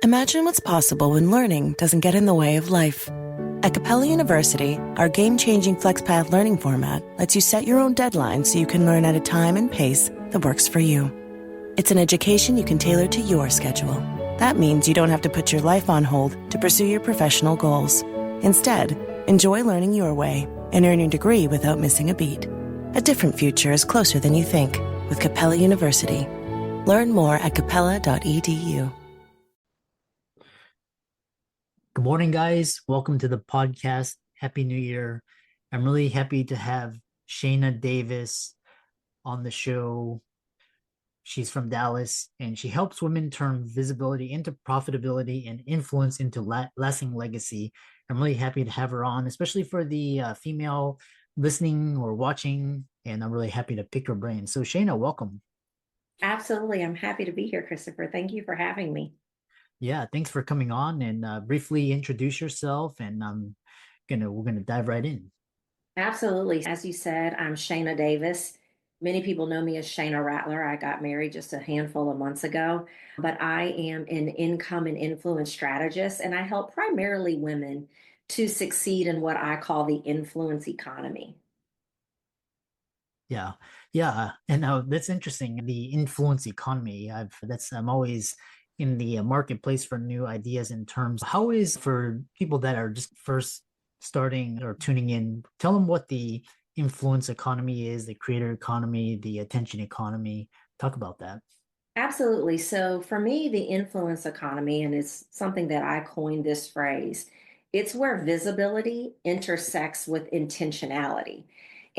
Imagine what's possible when learning doesn't get in the way of life. At Capella University, our game-changing FlexPath learning format lets you set your own deadlines so you can learn at a time and pace that works for you. It's an education you can tailor to your schedule. That means you don't have to put your life on hold to pursue your professional goals. Instead, enjoy learning your way and earn your degree without missing a beat. A different future is closer than you think with Capella University. Learn more at capella.edu. Good morning, guys. Welcome to the podcast. Happy New Year. I'm really happy to have Shayna Davis on the show. She's from Dallas and she helps women turn visibility into profitability and influence into lasting legacy. I'm really happy to have her on, especially for the female listening or watching. And I'm really happy to pick her brain. So, Shayna, welcome. Absolutely. I'm happy to be here, Christopher. Thank you for having me. Yeah, thanks for coming on and briefly introduce yourself. And we're gonna dive right in. Absolutely. As you said, I'm Shayna Davis. Many people know me as Shayna Rattler. I got married just a handful of months ago, but I am an income and influence strategist, and I help primarily women to succeed in what I call the influence economy. Yeah, yeah, and that's interesting. The influence economy. I'm always in the marketplace for new ideas in terms. How is for people that are just first starting or tuning in? Tell them what the influence economy is, the creator economy, the attention economy. Talk about that. Absolutely. So for me, the influence economy, and it's something that I coined this phrase, it's where visibility intersects with intentionality.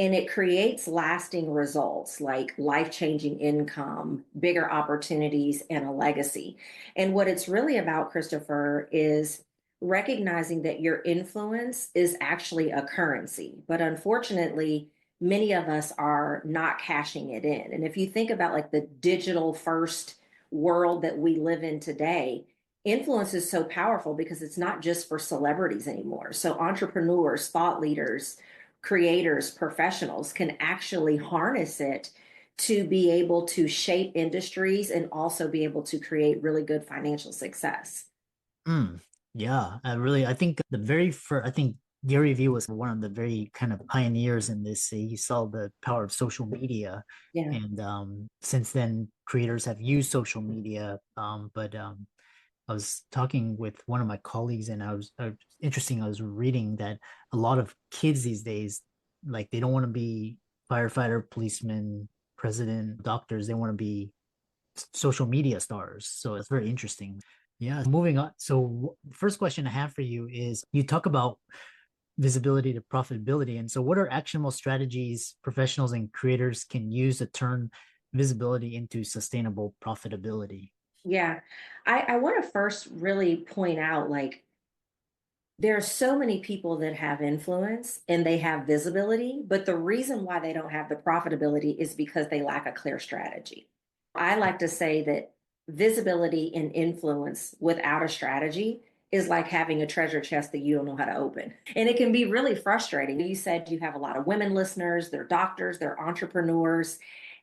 And it creates lasting results like life changing income, bigger opportunities, and a legacy. And what it's really about, Christopher, is recognizing that your influence is actually a currency. But unfortunately, many of us are not cashing it in. And if you think about like the digital first world that we live in today, influence is so powerful because it's not just for celebrities anymore. So entrepreneurs, thought leaders, creators, professionals can actually harness it to be able to shape industries and also be able to create really good financial success. Mm, yeah, I think the very first, I think Gary Vee was one of the very kind of pioneers in this. He saw the power of social media, Yeah. and since then, creators have used social media. But I was talking with one of my colleagues, and interesting. I was reading that a lot of kids these days, like they don't want to be firefighter, policeman, president, doctors. They want to be social media stars. So it's very interesting. Yeah, moving on. So, first question I have for you is you talk about visibility to profitability. And so, what are actionable strategies professionals and creators can use to turn visibility into sustainable profitability? Yeah. I want to first really point out like there are so many people that have influence and they have visibility, but the reason why they don't have the profitability is because they lack a clear strategy. I like to say that visibility and influence without a strategy is like having a treasure chest that you don't know how to open. And it can be really frustrating. You said you have a lot of women listeners, they're doctors, they're entrepreneurs,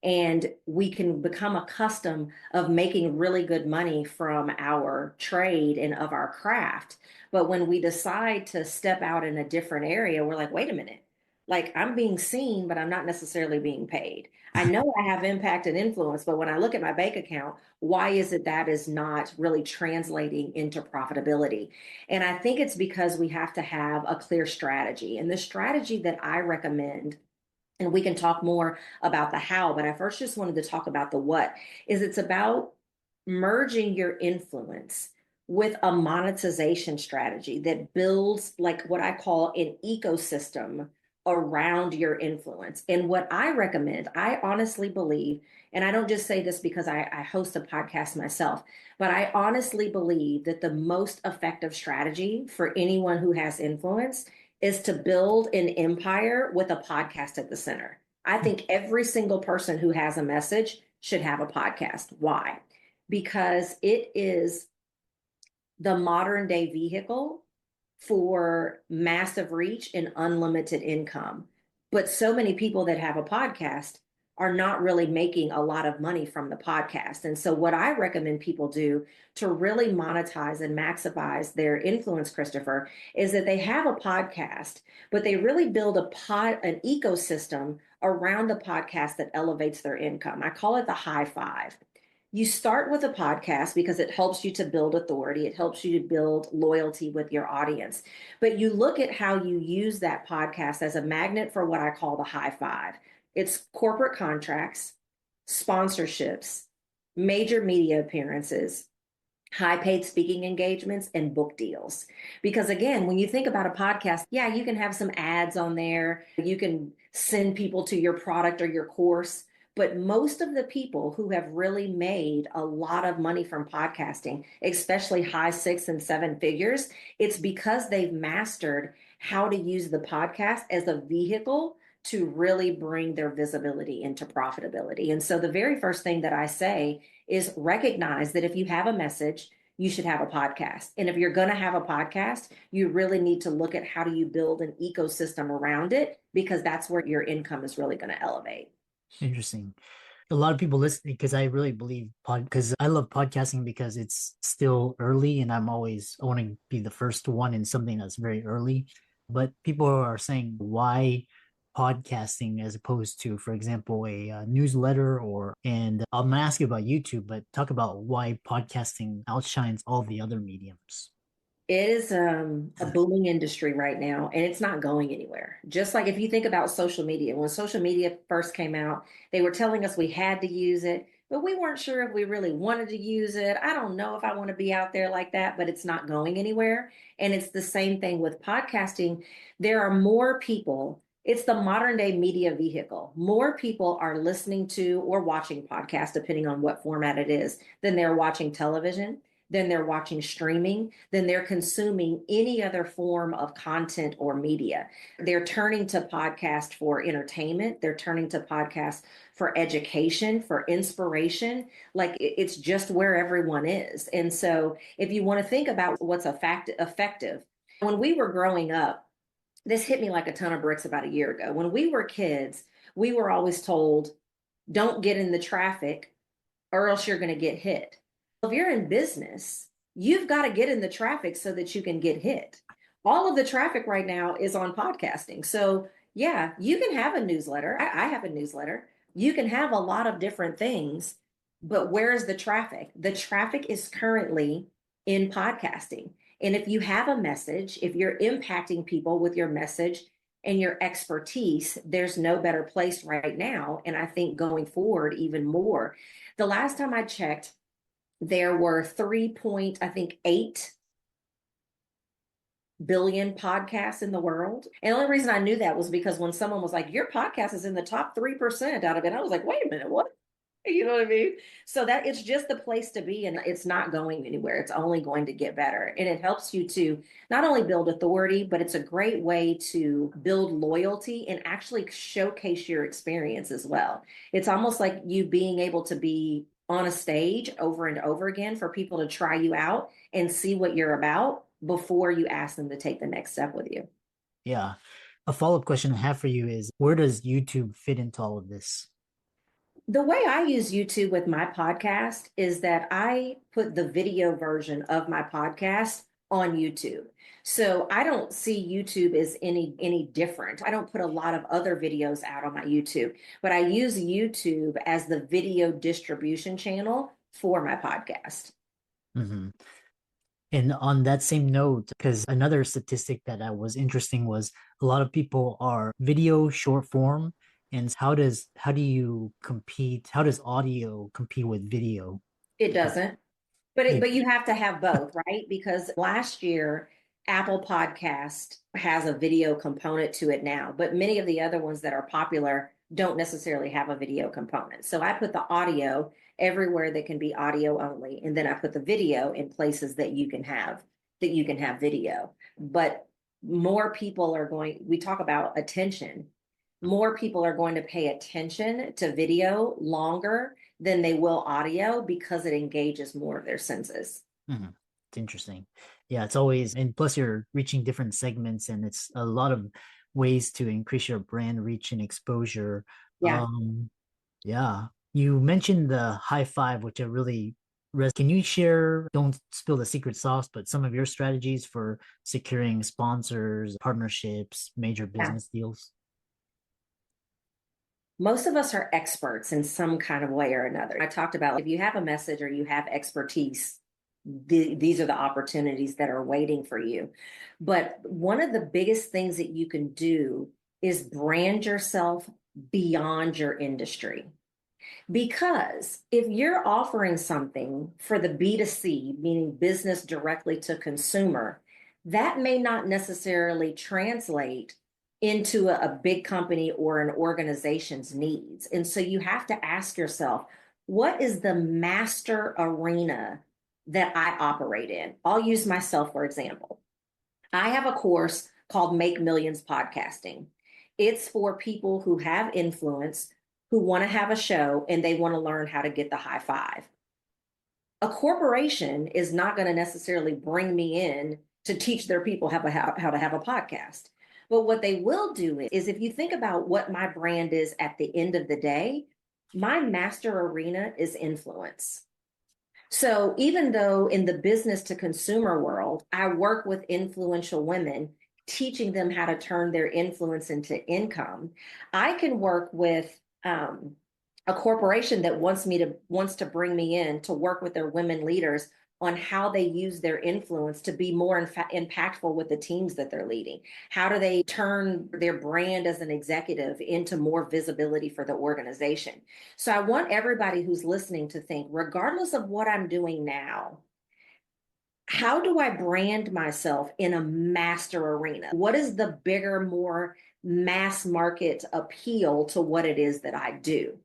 and we can become accustomed of making really good money from our trade and of our craft, but when we decide to step out in a different area, we're like, wait a minute, like I'm being seen but I'm not necessarily being paid. I know I have impact and influence, but when I look at my bank account, why is it that is not really translating into profitability? And I think it's because we have to have a clear strategy, and the strategy that I recommend, and we can talk more about the how, but I first just wanted to talk about the what, is it's about merging your influence with a monetization strategy that builds like what I call an ecosystem around your influence. And what I recommend, I honestly believe, and I don't just say this because I host a podcast myself, but I honestly believe that the most effective strategy for anyone who has influence is to build an empire with a podcast at the center. I think every single person who has a message should have a podcast. Why? Because it is the modern day vehicle for massive reach and unlimited income. But so many people that have a podcast are not really making a lot of money from the podcast. And so, what I recommend people do to really monetize and maximize their influence, Christopher, is that they have a podcast, but they really build an ecosystem around the podcast that elevates their income. I call it the high five. You start with a podcast because it helps you to build authority, it helps you to build loyalty with your audience. But you look at how you use that podcast as a magnet for what I call the high five. It's corporate contracts, sponsorships, major media appearances, high paid speaking engagements, and book deals. Because again, when you think about a podcast, yeah, you can have some ads on there, you can send people to your product or your course. But most of the people who have really made a lot of money from podcasting, especially high 6 and 7 figures, it's because they've mastered how to use the podcast as a vehicle to really bring their visibility into profitability. And so the very first thing that I say is recognize that if you have a message, you should have a podcast. And if you're going to have a podcast, you really need to look at how do you build an ecosystem around it, because that's where your income is really going to elevate. Interesting. A lot of people listening, because I really believe because I love podcasting because it's still early and I want to be the first one in something that's very early. But people are saying, why podcasting as opposed to, for example, a newsletter? And I'm gonna ask you about YouTube, but talk about why podcasting outshines all the other mediums. It is a booming industry right now, and it's not going anywhere. Just like if you think about social media, when social media first came out, they were telling us we had to use it, but we weren't sure if we really wanted to use it. I don't know if I want to be out there like that, but it's not going anywhere. And it's the same thing with podcasting. There are more people. It's the modern day media vehicle. More people are listening to or watching podcasts, depending on what format it is, than they're watching television, then they're watching streaming, then they're consuming any other form of content or media. They're turning to podcast for entertainment. They're turning to podcast for education, for inspiration. Like it's just where everyone is. And so if you want to think about what's effective, when we were growing up, this hit me like a ton of bricks about a year ago. When we were kids, we were always told, don't get in the traffic or else you're going to get hit. If you're in business, you've got to get in the traffic so that you can get hit. All of the traffic right now is on podcasting. So, yeah, you can have a newsletter. I have a newsletter. You can have a lot of different things, but where's the traffic? The traffic is currently in podcasting. And if you have a message, if you're impacting people with your message and your expertise, there's no better place right now. And I think going forward, even more. The last time I checked, there were 3.8 billion podcasts in the world. And the only reason I knew that was because when someone was like, your podcast is in the top 3% out of it, I was like, wait a minute, what? You know what I mean? So that it's just the place to be, and it's not going anywhere. It's only going to get better. And it helps you to not only build authority, but it's a great way to build loyalty and actually showcase your experience as well. It's almost like you being able to be on a stage over and over again for people to try you out and see what you're about before you ask them to take the next step with you. Yeah. A follow-up question I have for you is, where does YouTube fit into all of this? The way I use YouTube with my podcast is that I put the video version of my podcast on YouTube. So I don't see YouTube as any different. I don't put a lot of other videos out on my YouTube, but I use YouTube as the video distribution channel for my podcast. Mm-hmm. And on that same note, because another statistic that was interesting was a lot of people are video short form. And how do you compete? How does audio compete with video? It doesn't. But It, but you have to have both, right? Because last year, Apple Podcast has a video component to it now, but many of the other ones that are popular don't necessarily have a video component. So I put the audio everywhere that can be audio only, and then I put the video in places that you can have video. But more people are going, we talk about attention. More people are going to pay attention to video longer than they will audio because it engages more of their senses. mhm. It's interesting. Yeah, it's always, and plus you're reaching different segments, and it's a lot of ways to increase your brand reach and exposure. Yeah. Yeah. You mentioned the high five, which I really can you share, don't spill the secret sauce, but some of your strategies for securing sponsors, partnerships, major Yeah. business deals? Most of us are experts in some kind of way or another. I talked about if you have a message or you have expertise, these are the opportunities that are waiting for you. But one of the biggest things that you can do is brand yourself beyond your industry. Because if you're offering something for the B2C, meaning business directly to consumer, that may not necessarily translate into a big company or an organization's needs. And so you have to ask yourself, what is the master arena that I operate in? I'll use myself for example. I have a course called Make Millions Podcasting. It's for people who have influence, who want to have a show, and they want to learn how to get the high five. A corporation is not going to necessarily bring me in to teach their people how to have a podcast. But what they will do is if you think about what my brand is at the end of the day, my master arena is influence. So even though in the business to consumer world, I work with influential women, teaching them how to turn their influence into income, I can work with a corporation that wants to bring me in to work with their women leaders on how they use their influence to be more impactful with the teams that they're leading. How do they turn their brand as an executive into more visibility for the organization? So I want everybody who's listening to think, regardless of what I'm doing now, how do I brand myself in a master arena? What is the bigger, more mass market appeal to what it is that I do?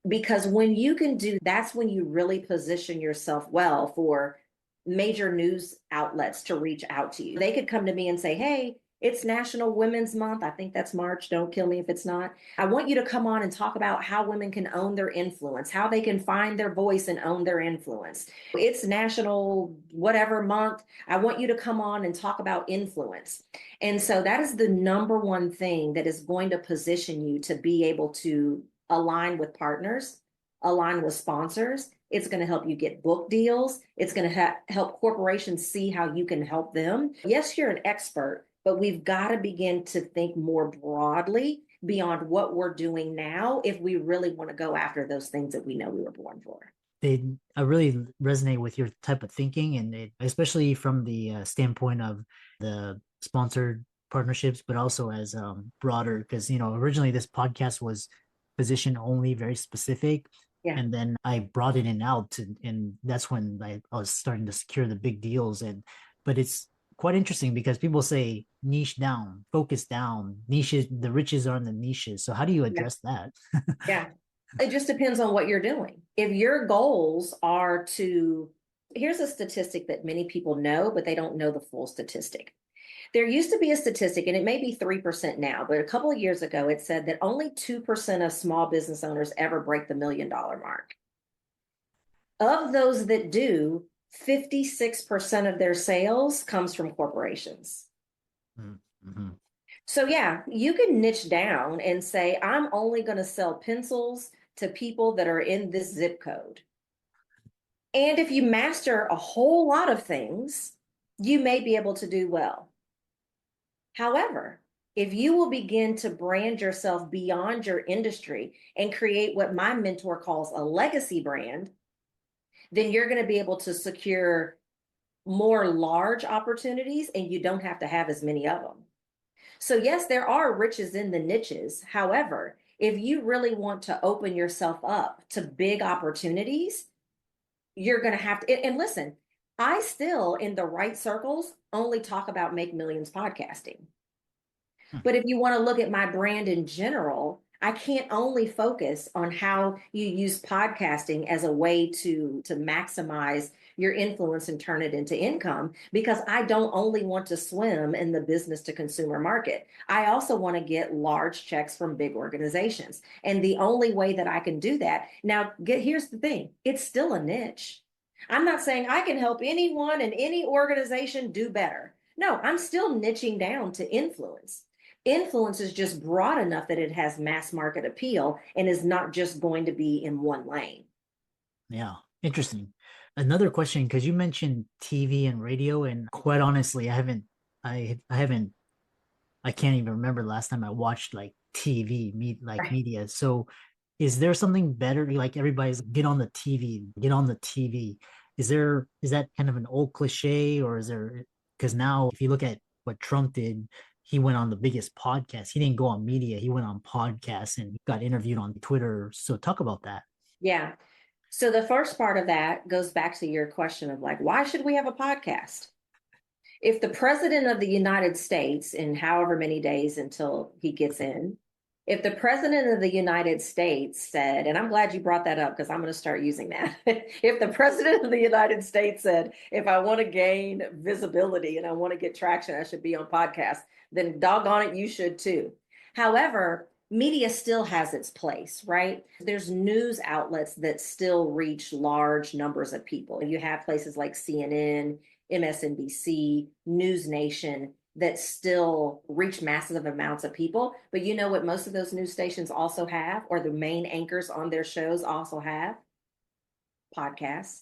Because when you can do, that's when you really position yourself well for major news outlets to reach out to you. They could come to me and say, hey, it's National Women's Month. I think that's March. Don't kill me if it's not. I want you to come on and talk about how women can own their influence, how they can find their voice and own their influence. It's National whatever month. I want you to come on and talk about influence. And so that is the number one thing that is going to position you to be able to align with partners, align with sponsors. It's going to help you get book deals. It's going to help corporations see how you can help them. Yes, you're an expert, but we've got to begin to think more broadly beyond what we're doing now if we really want to go after those things that we know we were born for. I really resonate with your type of thinking, and especially from the standpoint of the sponsored partnerships, but also as broader, because originally this podcast was position only, very specific, Yeah. and then I broadened it out and that's when I was starting to secure the big deals. But it's quite interesting because people say niche down, focus down, niches. The riches are in the niches. So how do you Yeah. address that? Yeah. It just depends on what you're doing. If your goals are to, here's a statistic that many people know, but they don't know the full statistic. There used to be a statistic, and it may be 3% now, but a couple of years ago, it said that only 2% of small business owners ever break the $1 million mark. Of those that do, 56% of their sales comes from corporations. Mm-hmm. So yeah, you can niche down and say, I'm only going to sell pencils to people that are in this zip code. And if you master a whole lot of things, you may be able to do well. However, if you will begin to brand yourself beyond your industry and create what my mentor calls a legacy brand, then you're going to be able to secure more large opportunities and you don't have to have as many of them. So yes, there are riches in the niches. However, if you really want to open yourself up to big opportunities, you're going to have to, and listen, I still in the right circles only talk about Make Millions podcasting. But if you want to look at my brand in general, I can't only focus on how you use podcasting as a way to maximize your influence and turn it into income, because I don't only want to swim in the business to consumer market. I also want to get large checks from big organizations. And the only way that I can do that, now here's the thing, it's still a niche. I'm not saying I can help anyone and any organization do better. No, I'm still niching down to influence. Influence is just broad enough that it has mass market appeal and is not just going to be in one lane. Yeah, interesting. Another question, because you mentioned TV and radio, and quite honestly, I haven't, I can't even remember the last time I watched like TV, Right. media. So, is there something better? Like everybody's get on the TV, get on the TV. Is that kind of an old cliche, or is there? Because now, if you look at what Trump did, he went on the biggest podcast. He didn't go on media. He went on podcasts and got interviewed on Twitter. So, talk about that. Yeah. So the first part of that goes back to your question of like, why should we have a podcast? If the president of the United States, in however many days until he gets in, if the president of the United States said, and I'm glad you brought that up because I'm going to start using that. If the president of the United States said, if I want to gain visibility and I want to get traction, I should be on podcasts, then doggone it, you should too. However, media still has its place, right? There's news outlets that still reach large numbers of people. You have places like CNN, MSNBC, News Nation that still reach massive amounts of people. But you know what most of those news stations also have, or the main anchors on their shows also have? Podcasts.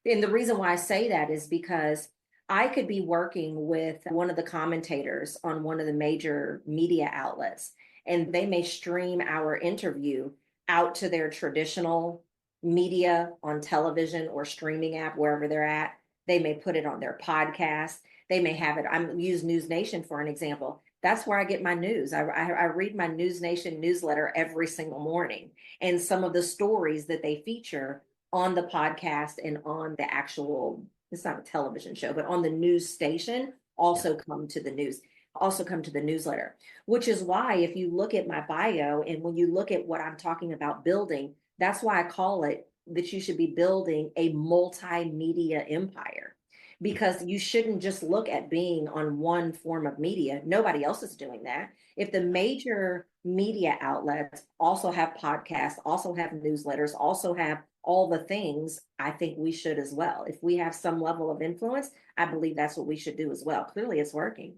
And the reason why I say that is because I could be working with one of the commentators on one of the major media outlets, and they may stream our interview out to their traditional media on television or streaming app, wherever they're at. They may put it on their podcast. They may have it. I'm use News Nation for an example. That's where I get my news. I read my News Nation newsletter every single morning, and some of the stories that they feature on the podcast and on the actual, it's not a television show, but on the news station Yeah. also come to the news, also come to the newsletter, which is why if you look at my bio and when you look at what I'm talking about building, that's why I call it that you should be building a multimedia empire, because you shouldn't just look at being on one form of media. Nobody else is doing that. If the major media outlets also have podcasts, also have newsletters, also have all the things, I think we should as well. If we have some level of influence, I believe that's what we should do as well. Clearly, it's working.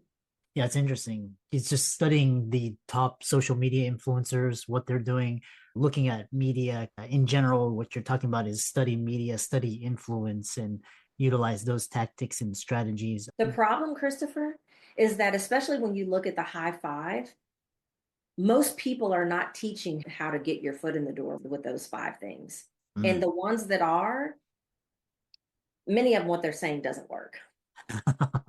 Yeah, it's interesting. It's just studying the top social media influencers, what they're doing, looking at media in general. What you're talking about is study media, study influence, and utilize those tactics and strategies. The problem, Christopher, is that especially when you look at the high five, most people are not teaching how to get your foot in the door with those five things. And Mm. the ones that are, many of them, what they're saying doesn't work.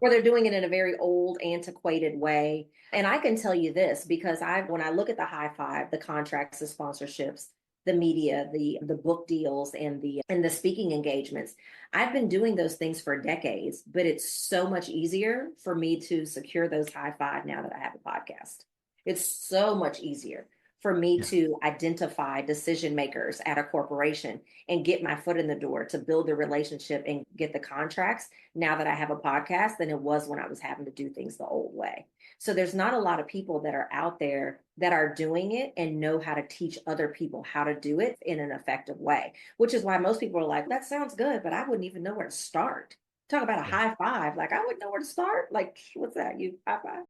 Or they're doing it in a very old, antiquated way. And I can tell you this because when I look at the high five, the contracts, the sponsorships, the media, the book deals, and the speaking engagements, I've been doing those things for decades, but it's so much easier for me to secure those high five now that I have a podcast. It's so much easier for me Yeah. to identify decision makers at a corporation and get my foot in the door to build a relationship and get the contracts now that I have a podcast than it was when I was having to do things the old way. So there's not a lot of people that are out there that are doing it and know how to teach other people how to do it in an effective way, which is why most people are like, that sounds good, but I wouldn't even know where to start. Talk about a Yeah. high five. Like, I wouldn't know where to start. Like, what's that? You high five?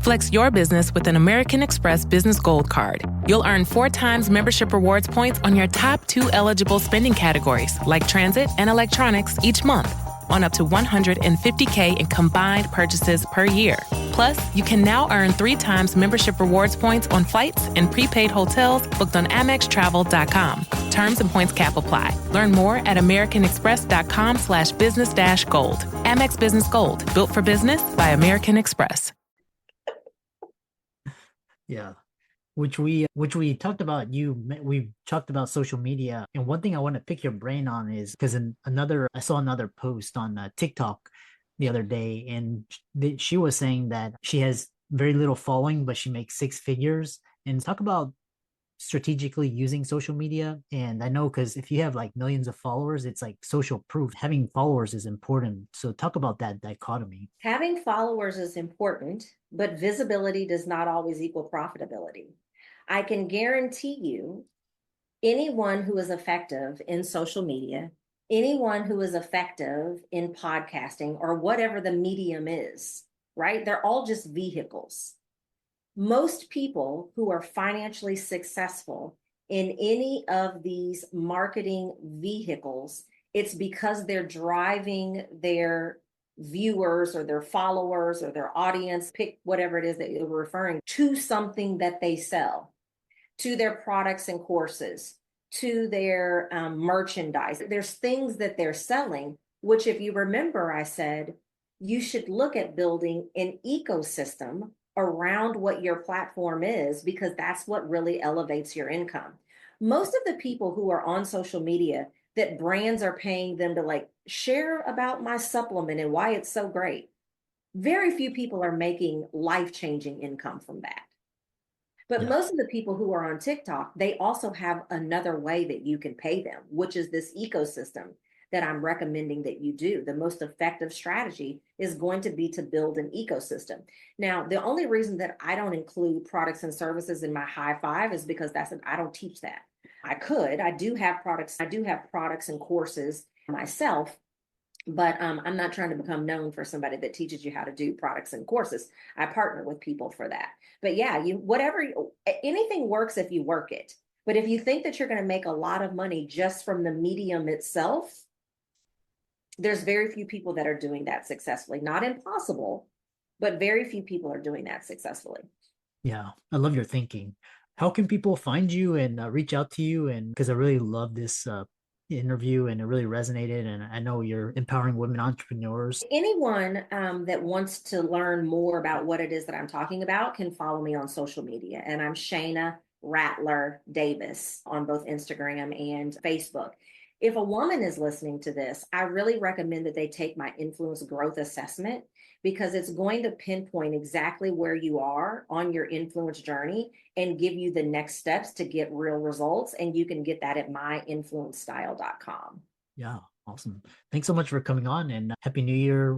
Flex your business with an American Express Business Gold Card. You'll earn 4 times membership rewards points on your top 2 eligible spending categories, like transit and electronics, each month, on up to $150K in combined purchases per year. Plus, you can now earn 3 times membership rewards points on flights and prepaid hotels booked on AmexTravel.com. Terms and points cap apply. Learn more at americanexpress.com/business-gold. Amex Business Gold, built for business by American Express. Yeah. Which we talked about. We talked about social media, and one thing I want to pick your brain on is because I saw another post on TikTok the other day, and she was saying that she has very little following, but she makes 6 figures. And talk about strategically using social media. And I know because if you have like millions of followers, it's like social proof. Having followers is important. So talk about that dichotomy. Having followers is important, but visibility does not always equal profitability. I can guarantee you anyone who is effective in social media, anyone who is effective in podcasting or whatever the medium is, right? They're all just vehicles. Most people who are financially successful in any of these marketing vehicles, it's because they're driving their viewers or their followers or their audience, pick whatever it is that you're referring to, something that they sell, to their products and courses, to their merchandise. There's things that they're selling, which, if you remember, I said you should look at building an ecosystem around what your platform is, because that's what really elevates your income. Most of the people who are on social media that brands are paying them to like share about my supplement and why it's so great, very few people are making life-changing income from that. But Yeah. most of the people who are on TikTok, they also have another way that you can pay them, which is this ecosystem that I'm recommending that you do. The most effective strategy is going to be to build an ecosystem. Now, the only reason that I don't include products and services in my high five is because I don't teach that. I could, I do have products and courses myself, but I'm not trying to become known for somebody that teaches you how to do products and courses. I partner with people for that. But yeah, anything works if you work it. But if you think that you're going to make a lot of money just from the medium itself, there's very few people that are doing that successfully. Not impossible, but very few people are doing that successfully. Yeah, I love your thinking. How can people find you and reach out to you? And because I really love this interview and it really resonated. And I know you're empowering women entrepreneurs. Anyone that wants to learn more about what it is that I'm talking about can follow me on social media. And I'm Shayna Rattler Davis on both Instagram and Facebook. If a woman is listening to this, I really recommend that they take my influence growth assessment, because it's going to pinpoint exactly where you are on your influence journey and give you the next steps to get real results. And you can get that at myinfluencestyle.com. Yeah, awesome. Thanks so much for coming on, and Happy New Year.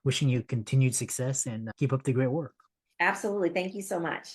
Wishing you continued success and keep up the great work. Absolutely. Thank you so much.